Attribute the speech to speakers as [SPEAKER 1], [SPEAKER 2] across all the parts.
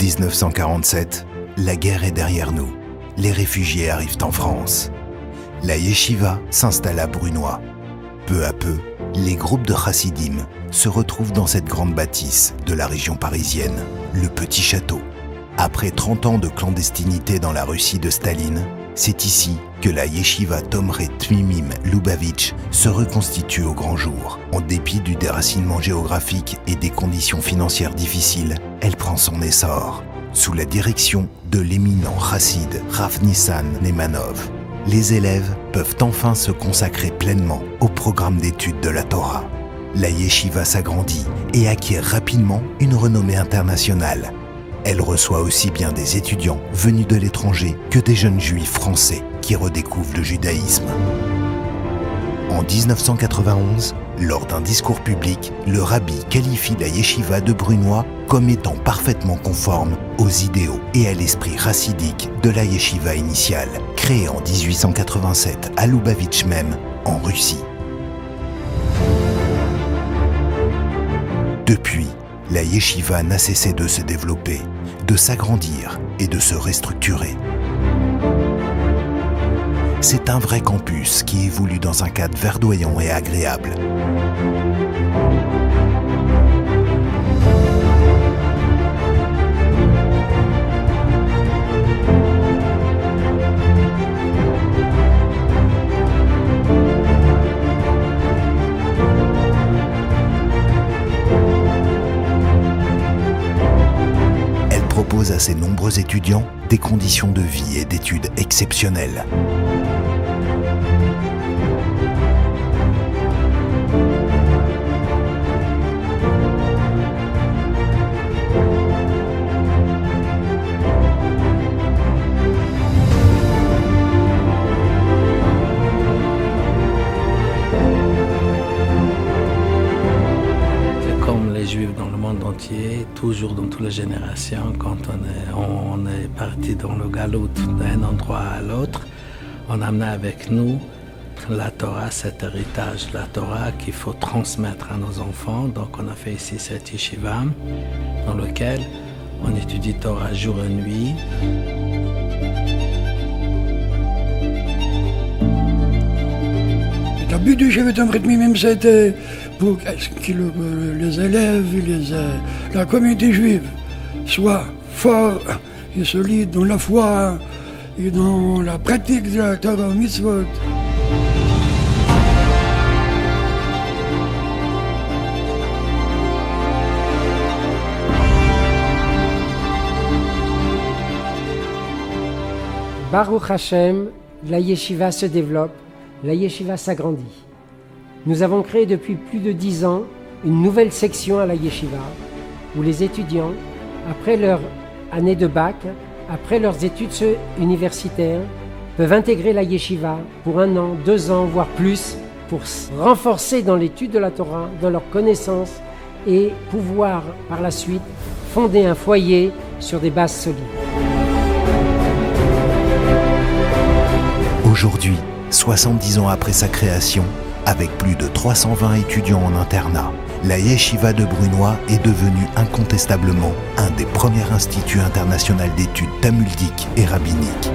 [SPEAKER 1] 1947, la guerre est derrière nous. Les réfugiés arrivent en France. La yeshiva s'installe à Brunoy. Peu à peu, les groupes de chassidim se retrouvent dans cette grande bâtisse de la région parisienne, le Petit Château. Après 30 ans de clandestinité dans la Russie de Staline, c'est ici que la yeshiva Tomré Tmimim Lubavitch se reconstitue au grand jour. En dépit du déracinement géographique et des conditions financières difficiles, elle prend son essor. Sous la direction de l'éminent chassid Rav Nissan Nemanov, les élèves peuvent enfin se consacrer pleinement au programme d'études de la Torah. La yeshiva s'agrandit et acquiert rapidement une renommée internationale. Elle reçoit aussi bien des étudiants venus de l'étranger que des jeunes juifs français qui redécouvrent le judaïsme. En 1991, lors d'un discours public, le rabbi qualifie la yeshiva de Brunoy comme étant parfaitement conforme aux idéaux et à l'esprit chassidique de la yeshiva initiale, créée en 1887 à Lubavitch même, en Russie. Depuis, la yeshiva n'a cessé de se développer, de s'agrandir et de se restructurer. C'est un vrai campus qui évolue dans un cadre verdoyant et agréable. Propose à ses nombreux étudiants des conditions de vie et d'études exceptionnelles.
[SPEAKER 2] Juifs dans le monde entier, toujours dans toutes les générations, quand on est parti dans le galout d'un endroit à l'autre, on amenait avec nous la Torah, cet héritage, la Torah qu'il faut transmettre à nos enfants. Donc on a fait ici cette yeshiva dans lequel on étudie Torah jour et nuit.
[SPEAKER 3] Le but du Yeshiva Tomré Tmimim, c'était pour que les élèves, la communauté juive soient forts et solides dans la foi et dans la pratique de la Torah mitzvot.
[SPEAKER 4] Baruch Hashem, la yeshiva se développe, la yeshiva s'agrandit. Nous avons créé depuis plus de 10 ans une nouvelle section à la yeshiva où les étudiants, après leur année de bac, après leurs études universitaires, peuvent intégrer la yeshiva pour 1 an, 2 ans, voire plus, pour se renforcer dans l'étude de la Torah, dans leurs connaissances et pouvoir par la suite fonder un foyer sur des bases solides.
[SPEAKER 1] Aujourd'hui, 70 ans après sa création, avec plus de 320 étudiants en internat, la yeshiva de Brunoy est devenue incontestablement un des premiers instituts internationaux d'études talmudiques et rabbiniques.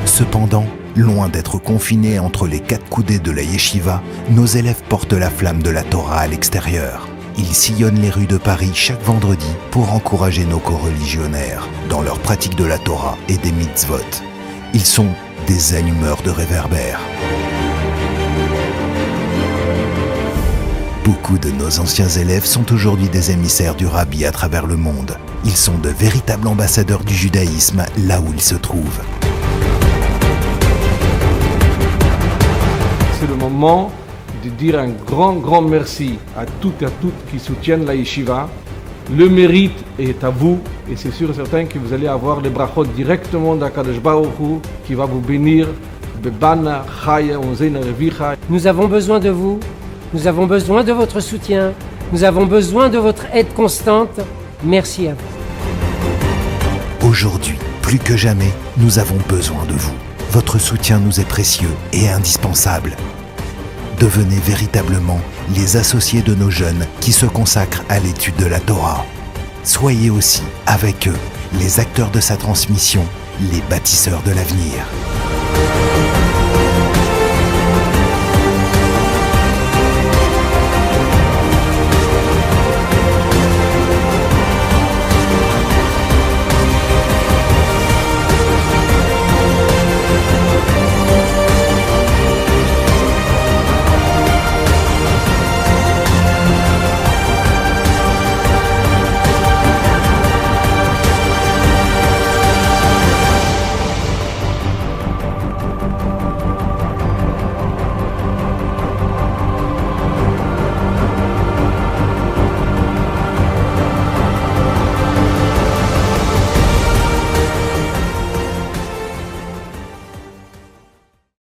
[SPEAKER 1] Cependant, loin d'être confinés entre les 4 coudées de la yeshiva, nos élèves portent la flamme de la Torah à l'extérieur. Ils sillonnent les rues de Paris chaque vendredi pour encourager nos coreligionnaires dans leur pratique de la Torah et des mitzvot. Ils sont des allumeurs de réverbères. Beaucoup de nos anciens élèves sont aujourd'hui des émissaires du Rabbi à travers le monde. Ils sont de véritables ambassadeurs du judaïsme là où ils se trouvent.
[SPEAKER 5] C'est le moment de dire un grand merci à toutes et à toutes qui soutiennent la yeshiva. Le mérite est à vous et c'est sûr et certain que vous allez avoir les brachot directement d'Akadosh Baruch Hu qui va vous bénir. Bebana, Chaya, Onzeina, Revicha.
[SPEAKER 4] Nous avons besoin de vous, nous avons besoin de votre soutien, nous avons besoin de votre aide constante. Merci à vous.
[SPEAKER 1] Aujourd'hui, plus que jamais, nous avons besoin de vous. Votre soutien nous est précieux et indispensable. Devenez véritablement les associés de nos jeunes qui se consacrent à l'étude de la Torah. Soyez aussi, avec eux, les acteurs de sa transmission, les bâtisseurs de l'avenir.